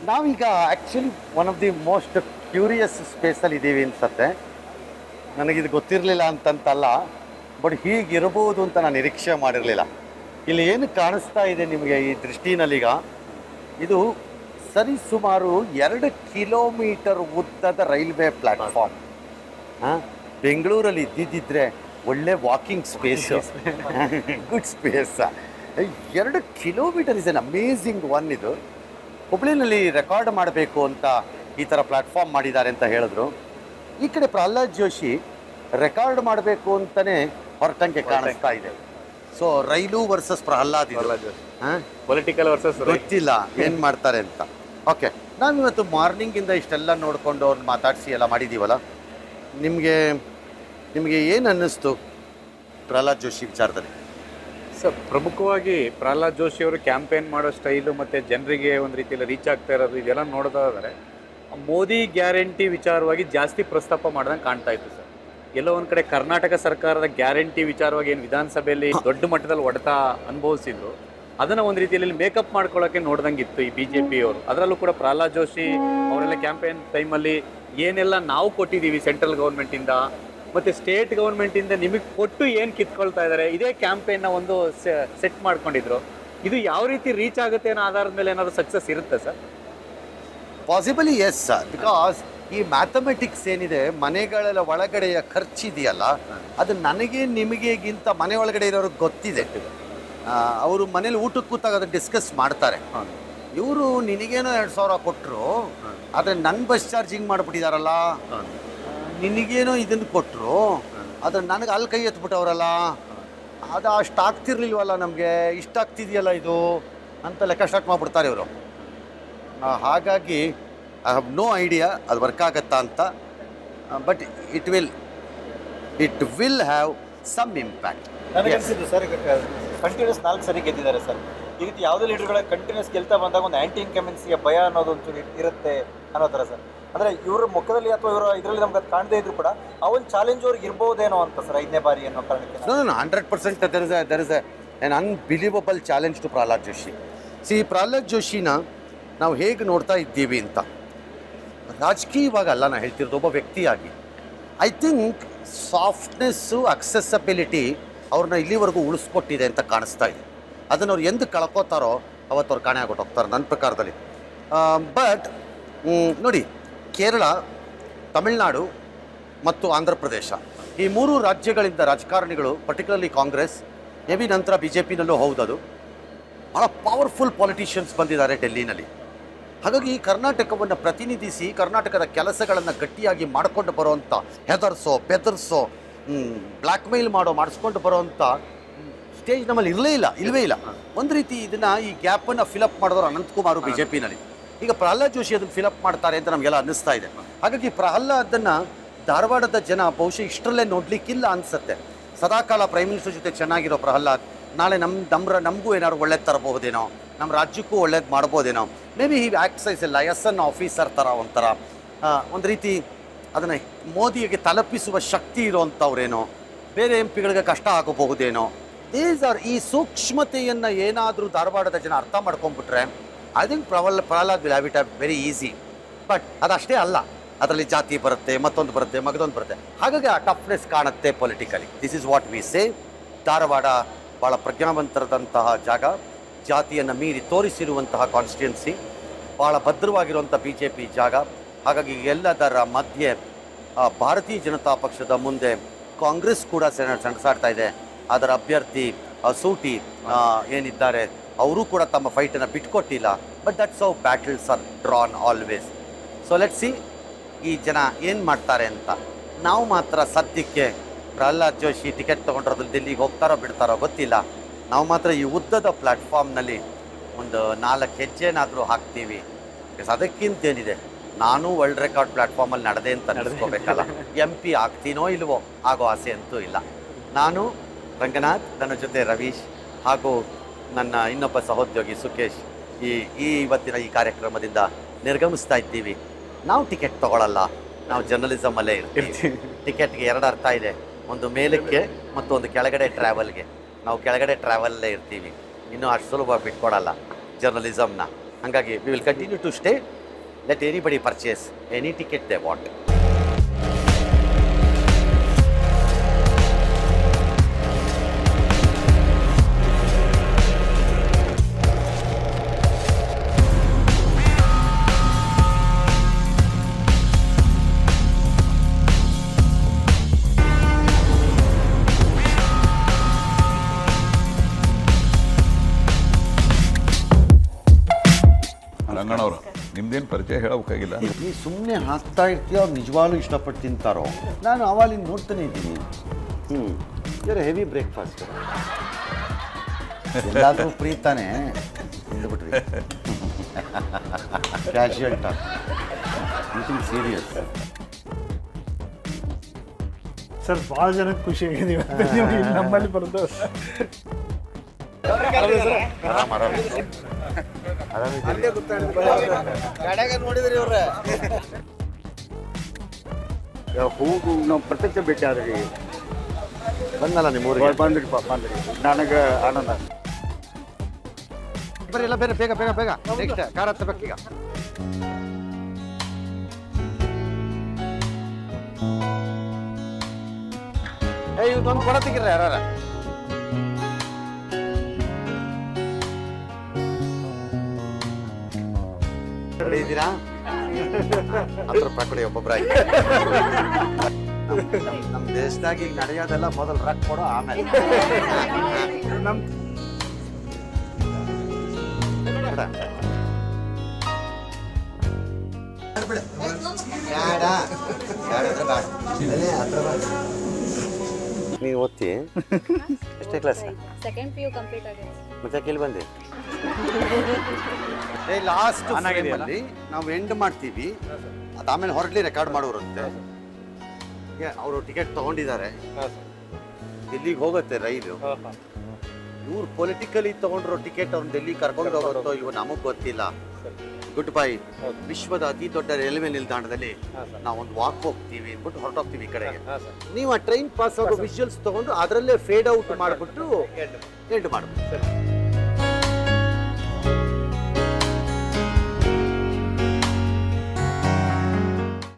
ನಾವೀಗ actually one of the most curious ಸ್ಪೇಸಲ್ಲಿ ಇದ್ದೀವಿ ಅನ್ಸತ್ತೆ. ನನಗಿದು ಗೊತ್ತಿರಲಿಲ್ಲ ಅಂತಂತಲ್ಲ, ಬಟ್ ಹೀಗಿರ್ಬೋದು ಅಂತ ನಾನು ನಿರೀಕ್ಷೆ ಮಾಡಿರಲಿಲ್ಲ. ಇಲ್ಲಿ ಏನು ಕಾಣಿಸ್ತಾ ಇದೆ ನಿಮಗೆ ಈ ದೃಷ್ಟಿನಲ್ಲೀಗ, ಇದು ಸರಿಸುಮಾರು 2 ಕಿಲೋಮೀಟರ್ ಉದ್ದದ ರೈಲ್ವೆ ಪ್ಲ್ಯಾಟ್ಫಾರ್ಮ್. ಬೆಂಗಳೂರಲ್ಲಿ ಇದ್ದಿದ್ದರೆ ಒಳ್ಳೆ walking space, good space. 2 kilometre is an amazing one. ಇದು ಹುಬ್ಳಿನಲ್ಲಿ ರೆಕಾರ್ಡ್ ಮಾಡಬೇಕು ಅಂತ ಈ ಥರ ಪ್ಲ್ಯಾಟ್ಫಾರ್ಮ್ ಮಾಡಿದ್ದಾರೆ ಅಂತ ಹೇಳಿದ್ರು. ಈ ಕಡೆ ಪ್ರಹ್ಲಾದ್ ಜೋಶಿ ರೆಕಾರ್ಡ್ ಮಾಡಬೇಕು ಅಂತಲೇ ಹೊರಟಂಗೆ ಕಾಣಿಸ್ತಾ ಇದೆ. So rail versus Prahlad Joshi, political versus ಗೊತ್ತಿಲ್ಲ ಏನು ಮಾಡ್ತಾರೆ ಅಂತ. ಓಕೆ, ನಾವಿವತ್ತು ಮಾರ್ನಿಂಗಿಂದ ಇಷ್ಟೆಲ್ಲ ನೋಡಿಕೊಂಡು ಅವ್ರನ್ನ ಮಾತಾಡಿಸಿ ಎಲ್ಲ ಮಾಡಿದ್ದೀವಲ್ಲ, ನಿಮಗೆ ಏನು ಅನ್ನಿಸ್ತು ಪ್ರಹ್ಲಾದ್ ಜೋಶಿ ವಿಚಾರದಲ್ಲಿ? ಸರ್, ಪ್ರಮುಖವಾಗಿ ಪ್ರಹ್ಲಾದ್ ಜೋಶಿ ಅವರು ಕ್ಯಾಂಪೇನ್ ಮಾಡೋ ಸ್ಟೈಲು ಮತ್ತು ಜನರಿಗೆ ಒಂದು ರೀತಿಯಲ್ಲಿ ರೀಚ್ ಆಗ್ತಾ ಇರೋದು ಇದೆಲ್ಲ ನೋಡೋದಾದರೆ ಮೋದಿ ಗ್ಯಾರಂಟಿ ವಿಚಾರವಾಗಿ ಜಾಸ್ತಿ ಪ್ರಸ್ತಾಪ ಮಾಡ್ದಂಗೆ ಕಾಣ್ತಾ ಇತ್ತು ಸರ್. ಎಲ್ಲೋ ಒಂದು ಕಡೆ ಕರ್ನಾಟಕ ಸರ್ಕಾರದ ಗ್ಯಾರಂಟಿ ವಿಚಾರವಾಗಿ ಏನು ವಿಧಾನಸಭೆಯಲ್ಲಿ ದೊಡ್ಡ ಮಟ್ಟದಲ್ಲಿ ಹೊಡೆತ ಅನುಭವಿಸಿದ್ರು, ಅದನ್ನು ಒಂದು ರೀತಿಯಲ್ಲಿ ಮೇಕಪ್ ಮಾಡ್ಕೊಳ್ಳೋಕ್ಕೆ ನೋಡ್ದಂಗಿತ್ತು ಈ BJP ಅವರು. ಅದರಲ್ಲೂ ಕೂಡ ಪ್ರಹ್ಲಾದ್ ಜೋಶಿ ಅವರೆಲ್ಲ ಕ್ಯಾಂಪೇನ್ ಟೈಮಲ್ಲಿ ಏನೆಲ್ಲ ನಾವು ಕೊಟ್ಟಿದ್ದೀವಿ ಸೆಂಟ್ರಲ್ ಗೌರ್ಮೆಂಟಿಂದ ಮತ್ತು ಸ್ಟೇಟ್ ಗೌರ್ಮೆಂಟಿಂದ ನಿಮಗೆ ಕೊಟ್ಟು ಏನು ಕಿತ್ಕೊಳ್ತಾ ಇದ್ದಾರೆ, ಇದೇ ಕ್ಯಾಂಪೇನ್ನ ಒಂದು ಸೆಟ್ ಮಾಡ್ಕೊಂಡಿದ್ರು. ಇದು ಯಾವ ರೀತಿ ರೀಚ್ ಆಗುತ್ತೆ ಅನ್ನೋ ಆಧಾರದ ಮೇಲೆ ಏನಾದರೂ ಸಕ್ಸಸ್ ಇರುತ್ತೆ sir? Possibly yes sir, because ಈ ಮ್ಯಾಥಮೆಟಿಕ್ಸ್ ಏನಿದೆ, ಮನೆಗಳ ಒಳಗಡೆಯ ಖರ್ಚಿದೆಯಲ್ಲ, ಅದು ನನಗೆ ನಿಮಗೆಗಿಂತ ಮನೆ ಒಳಗಡೆ ಇರೋರಿಗೆ ಗೊತ್ತಿದೆ. ಅವರು ಮನೇಲಿ ಊಟಕ್ಕೆ ಕೂತಾಗ ಅದನ್ನು ಡಿಸ್ಕಸ್ ಮಾಡ್ತಾರೆ. ಇವರು ನಿನಗೇನೋ 2,000 ಕೊಟ್ಟರು, ಆದರೆ ನನ್ನ ಬಸ್ ಚಾರ್ಜ್ ಹಿಂಗೆ ಮಾಡಿಬಿಟ್ಟಿದಾರಲ್ಲ, ನಿನಗೇನೋ ಇದನ್ನು ಕೊಟ್ಟರು, ಆದರೆ ನನಗೆ ಅಲ್ಲಿ ಕೈ ಎತ್ಬಿಟ್ಟವರಲ್ಲ, ಅದು ಅಷ್ಟು ಆಗ್ತಿರ್ಲಿಲ್ವಲ್ಲ, ನಮಗೆ ಇಷ್ಟ ಆಗ್ತಿದೆಯಲ್ಲ ಇದು ಅಂತ ಲೆಕ್ಕ ಸ್ಟಾರ್ಟ್ ಮಾಡಿಬಿಡ್ತಾರೆ ಇವರು. ಹಾಗಾಗಿ ಐ ಹ್ಯಾವ್ ನೋ ಐಡಿಯಾ ಅದು ವರ್ಕ್ ಆಗತ್ತಾ ಅಂತ, but it will have some impact. ನನಗನ್ಸಿದ್ದು ಸರ್, ಈಗ ಕಂಟಿನ್ಯೂಸ್ 4 ಸರಿ ಗೆದ್ದಿದ್ದಾರೆ ಸರ್. ಈ ರೀತಿ ಯಾವುದೇ ಲೀಡರ್ಗಳ ಕಂಟಿನ್ಯೂಸ್ ಗೆಲ್ತಾ ಬಂದಾಗ ಒಂದು ಆ್ಯಂಟಿ ಇನ್ಕಮೆನ್ಸಿಯ ಭಯ ಅನ್ನೋದು ಒಂಚೂರು ಇರುತ್ತೆ ಅನ್ನೋ ಥರ ಸರ್. ಅಂದರೆ ಇವ್ರ ಮುಖದಲ್ಲಿ ಅಥವಾ ಇವರ ಇದರಲ್ಲಿ ನಮ್ಗೆ ಅದು ಕಾಣದೇ ಇದ್ರು ಕೂಡ ಆ ಒಂದು ಚಾಲೆಂಜ್ ಅವ್ರಿಗೆ ಇರ್ಬೋದೇನೋ ಅಂತ ಸರ್, 5ನೇ ಬಾರಿ ಅನ್ನೋ ಕಾರಣಕ್ಕೆ. 100% there is an unbelievable challenge to Pralhad Joshi. Pralhad ಜೋಶಿನ ನಾವು ಹೇಗೆ ನೋಡ್ತಾ ಇದ್ದೀವಿ ಅಂತ ರಾಜಕೀಯವಾಗಲ್ಲ ನಾನು ಹೇಳ್ತಿರೋದು, ಒಬ್ಬ ವ್ಯಕ್ತಿಯಾಗಿ. ಐ ಥಿಂಕ್ ಸಾಫ್ಟ್ನೆಸ್ಸು, ಅಕ್ಸೆಸಬಿಲಿಟಿ ಅವ್ರನ್ನ ಇಲ್ಲಿವರೆಗೂ ಉಳಿಸ್ಕೊಟ್ಟಿದೆ ಅಂತ ಕಾಣಿಸ್ತಾ ಇದೆ. ಅದನ್ನು ಅವ್ರು ಎಂದು ಕಳ್ಕೋತಾರೋ ಅವತ್ತು ಅವ್ರು ಕಾಣೆ ಆಗ್ಬಿಟ್ಟು ಹೋಗ್ತಾರೆ ನನ್ನ ಪ್ರಕಾರದಲ್ಲಿ. ಬಟ್ ನೋಡಿ, ಕೇರಳ, ತಮಿಳುನಾಡು ಮತ್ತು ಆಂಧ್ರ ಪ್ರದೇಶ, ಈ 3 ರಾಜ್ಯಗಳಿಂದ ರಾಜಕಾರಣಿಗಳು, ಪರ್ಟಿಕ್ಯುಲರ್ಲಿ ಕಾಂಗ್ರೆಸ್, ಮೇ ಬಿ ನಂತರ BJPನಲ್ಲೂ ಹೌದದು, ಭಾಳ ಪವರ್ಫುಲ್ ಪಾಲಿಟಿಷಿಯನ್ಸ್ ಬಂದಿದ್ದಾರೆ ಡೆಲ್ಲಿನಲ್ಲಿ. ಹಾಗಾಗಿ ಕರ್ನಾಟಕವನ್ನು ಪ್ರತಿನಿಧಿಸಿ ಕರ್ನಾಟಕದ ಕೆಲಸಗಳನ್ನು ಗಟ್ಟಿಯಾಗಿ ಮಾಡಿಕೊಂಡು ಬರೋವಂಥ, ಹೆದರ್ಸೋ ಬೆದರ್ಸೋ ಬ್ಲ್ಯಾಕ್ ಮೇಲ್ ಮಾಡಿಸ್ಕೊಂಡು ಬರೋವಂಥ ಸ್ಟೇಜ್ ನಮ್ಮಲ್ಲಿ ಇಲ್ಲವೇ ಇಲ್ಲ. ಒಂದು ರೀತಿ ಇದನ್ನು, ಈ ಗ್ಯಾಪನ್ನು ಫಿಲಪ್ ಮಾಡಿದವರು ಅನಂತಕುಮಾರು BJPನಲ್ಲಿ. ಈಗ ಪ್ರಹ್ಲಾದ್ ಜೋಶಿ ಅದನ್ನು ಫಿಲಪ್ ಮಾಡ್ತಾರೆ ಅಂತ ನಮಗೆಲ್ಲ ಅನ್ನಿಸ್ತಾ ಇದೆ. ಹಾಗಾಗಿ ಪ್ರಹ್ಲಾದನ್ನು ಧಾರವಾಡದ ಜನ ಬಹುಶಃ ಇಷ್ಟರಲ್ಲೇ ನೋಡಲಿಕ್ಕಿಲ್ಲ ಅನಿಸುತ್ತೆ. ಸದಾಕಾಲ ಪ್ರೈಮ್ ಮಿನಿಸ್ಟರ್ ಜೊತೆ ಚೆನ್ನಾಗಿರೋ ಪ್ರಹ್ಲಾದ್ ನಾಳೆ ನಮಗೂ ಏನಾದ್ರು ಒಳ್ಳೇದು ತರಬಹುದೇನೋ, ನಮ್ಮ ರಾಜ್ಯಕ್ಕೂ ಒಳ್ಳೇದು ಮಾಡ್ಬೋದೇನೋ. Maybe he acts as a liaison officer ಥರ ಒಂಥರ, ಒಂದು ರೀತಿ ಅದನ್ನು ಮೋದಿಗೆ ತಲುಪಿಸುವ ಶಕ್ತಿ ಇರೋವಂಥವ್ರೇನೋ, ಬೇರೆ MP ಗಳಿಗೆ ಕಷ್ಟ ಆಗಬಹುದೇನೋ. ಈ ಸೂಕ್ಷ್ಮತೆಯನ್ನು ಏನಾದರೂ ಧಾರವಾಡದ ಜನ ಅರ್ಥ ಮಾಡ್ಕೊಂಡ್ಬಿಟ್ರೆ I think Prahlad will have it very easy. But ಅದಷ್ಟೇ ಅಲ್ಲ, ಅದರಲ್ಲಿ ಜಾತಿ ಬರುತ್ತೆ, ಮತ್ತೊಂದು ಬರುತ್ತೆ, ಮಗದೊಂದು ಬರುತ್ತೆ. ಹಾಗಾಗಿ ಆ ಟಫ್ನೆಸ್ ಕಾಣುತ್ತೆ politically. This is what we say. Dharwad ಭಾಳ ಪ್ರಜ್ಞಾವಂತರದಂತಹ ಜಾಗ, ಜಾತಿಯನ್ನು ಮೀರಿ ತೋರಿಸಿರುವಂತಹ ಕಾನ್ಸ್ಟಿಟ್ಯುನ್ಸಿ, ಭಾಳ ಭದ್ರವಾಗಿರುವಂಥ BJP ಜಾಗ. ಹಾಗಾಗಿ ಎಲ್ಲದರ ಮಧ್ಯೆ ಭಾರತೀಯ ಜನತಾ ಪಕ್ಷದ ಮುಂದೆ ಕಾಂಗ್ರೆಸ್ ಕೂಡ ಸೆಣಸಾಡ್ತಾ ಇದೆ. ಅದರ ಅಭ್ಯರ್ಥಿ ಸೂಟಿ ಏನಿದ್ದಾರೆ ಅವರು ಕೂಡ ತಮ್ಮ ಫೈಟನ್ನು ಬಿಟ್ಕೊಟ್ಟಿಲ್ಲ. But that's how battles are drawn always. So let's see ಈ ಜನ ಏನು ಮಾಡ್ತಾರೆ ಅಂತ. ನಾವು ಮಾತ್ರ ಸದ್ಯಕ್ಕೆ ಪ್ರಹ್ಲಾದ್ ಜೋಶಿ ಟಿಕೆಟ್ ತೊಗೊಂಡ್ರದ್ರಲ್ಲಿ ದಿಲ್ಲಿಗೆ ಹೋಗ್ತಾರೋ ಬಿಡ್ತಾರೋ ಗೊತ್ತಿಲ್ಲ. ನಾವು ಮಾತ್ರ ಈ ಉದ್ದದ ಪ್ಲ್ಯಾಟ್ಫಾರ್ಮ್ನಲ್ಲಿ ಒಂದು 4 ಹೆಜ್ಜೆನಾದರೂ ಹಾಕ್ತೀವಿ. ಅದಕ್ಕಿಂತೇನಿದೆ, ನಾನು ವರ್ಲ್ಡ್ ರೆಕಾರ್ಡ್ ಪ್ಲ್ಯಾಟ್ಫಾರ್ಮಲ್ಲಿ ನಡೆದೆ ಅಂತ ನಡೆಸ್ಕೋಬೇಕಲ್ಲ. MP ಆಗ್ತೀನೋ ಇಲ್ವೋ ಆಗೋ ಆಸೆ ಅಂತೂ ಇಲ್ಲ. ನಾನು ರಂಗನಾಥ್, ನನ್ನ ಜೊತೆ ರವೀಶ್ ಹಾಗೂ ನನ್ನ ಇನ್ನೊಬ್ಬ ಸಹೋದ್ಯೋಗಿ ಸುಕೇಶ್ ಇವತ್ತಿನ ಈ ಕಾರ್ಯಕ್ರಮದಿಂದ ನಿರ್ಗಮಿಸ್ತಾ ಇದ್ದೀವಿ. ನಾವು ಟಿಕೆಟ್ ತೊಗೊಳ್ಳಲ್ಲ, ನಾವು ಜರ್ನಲಿಸಮಲ್ಲೇ ಇರ್ತೀವಿ. ಟಿಕೆಟ್ಗೆ 2 ಅರ್ಥ ಇದೆ, ಒಂದು ಮೇಲಕ್ಕೆ ಮತ್ತು ಒಂದು ಕೆಳಗಡೆ ಟ್ರಾವೆಲ್ಗೆ. ನಾವು ಕೆಳಗಡೆ ಟ್ರಾವೆಲ್ಲೇ ಇರ್ತೀವಿ, ಇನ್ನೂ ಅಷ್ಟು ಸುಲಭ ಬಿಟ್ಕೊಡಲ್ಲ ಜರ್ನಲಿಸಮ್ನ. ಹಾಗಾಗಿ we will continue to stay, let anybody purchase any ticket they want. ರಂಗಣ್ಣವರು ನಿಮ್ದೇನು ಪರಿಚಯ ಹೇಳಬೇಕಾಗಿಲ್ಲ. ನೀ ಸುಮ್ಮನೆ ಹಾಕ್ತಾ ಇರ್ತೀಯ, ಅವ್ರು ನಿಜವಾಗ್ಲೂ ಇಷ್ಟಪಟ್ಟು ತಿಂತಾರೋ? ನಾನು ಅವಾಲಿಂದ ನೋಡ್ತಾನೆ ಇದ್ದೀನಿ. ಇವ್ರ ಹೆವಿ ಬ್ರೇಕ್ಫಾಸ್ಟ್ ಎಲ್ಲಾದರೂ ಫ್ರೀ ತಾನೆ ಬಿಟ್ರಿ. Casual talk, nothing serious. Sir ಭಾಳ ಜನಕ್ಕೆ ಖುಷಿ ಆಗಿದೆ ಇವತ್ತು ನೀವು ಇಲ್ಲಿ ನಮ್ಮಲ್ಲಿ ಬರೋದು. ನೋಡಿದ್ರಿ ಇವ್ರೆ ಹೂವು ನಾವು ಪ್ರತ್ಯಕ್ಷ ಭೇಟಿ ಆದ್ರಿ, ಬಂದಲ್ಲ ನಿಮ್ಮೂರಿಗೆ? ಬಂದ್ರಿ ನನಗೆ ಆನಂದ. ಬರ್ರಿ ಎಲ್ಲ ಬೇರೆ, ಬೇಗ ಬೇಗ ಬೇಗ ನೆಕ್ಸ್ಟ್ ಕಾರ್ ಹತ್ತಬೇಕೀಗ. ಇವತ್ತೊಂದು ಕೊಡ ತೆಗಿರ ಯಾರ ಇದ್ದೀರಾ? 10 ರೂಪಾಯಿ ಕೊಡಿ ಒಬ್ಬೊಬ್ಬರಾಗಿ. ನಮ್ಮ ದೇಶದಾಗ ಈಗ ನಡೆಯೋದೆಲ್ಲ ಮೊದಲು ರೊಕ್ಕ ಕೊಡೋ, ಆಮೇಲೆ ನಮ್ಮ ನೀನು ಓದ್ತಿ ಎಷ್ಟೇ ಕ್ಲಾಸ್? ಸೆಕೆಂಡ್ PU ಕಂಪ್ಲೀಟ್ ಆಗಿದೆ. ಮತ್ತೆ ಇಲ್ಲಿ ಬಂದೆ. ಲಾಸ್ಟ್ ಚೆನ್ನಾಗಿದೆಯಲ್ಲ? ನಾವು ಎಂಡ್ ಮಾಡ್ತೀವಿ, ಅದಾದ್ಮೇಲೆ ಹೊರಡ್ಲಿ ರೆಕಾರ್ಡ್ ಮಾಡೋರಂತೆ. ಅವರು ಟಿಕೆಟ್ ತಗೊಂಡಿದ್ದಾರೆ, ದಿಲ್ಲಿಗೆ ಹೋಗುತ್ತೆ ರೈಲು. ಇವ್ರು ಪೊಲಿಟಿಕಲಿ ತಗೊಂಡಿರೋ ಟಿಕೆಟ್ ಅವ್ರನ್ನ ಡೆಲ್ಲಿ ಕರ್ಕೊಂಡು ಹೋಗುತ್ತೋ ಇವ ನಮಗೆ ಗೊತ್ತಿಲ್ಲ. ಗುಡ್ ಬೈ, ವಿಶ್ವದ ಅತಿ ದೊಡ್ಡ ರೈಲ್ವೆ ನಿಲ್ದಾಣದಲ್ಲಿ ನಾವೊಂದು ವಾಕ್ ಹೋಗ್ತೀವಿ ಅಂದ್ಬಿಟ್ಟು ಹೊರಟೋಗ್ತೀವಿ ಈ ಕಡೆಗೆ. ನೀವು ಆ ಟ್ರೈನ್ ಪಾಸ್ ಆಗೋ ವಿಜುವಲ್ಸ್ ತಗೊಂಡು ಅದರಲ್ಲೇ ಫೇಡ್ ಔಟ್ ಮಾಡಿಬಿಟ್ಟು ಎಂಡ್ ಮಾಡ್ಬೇಕು.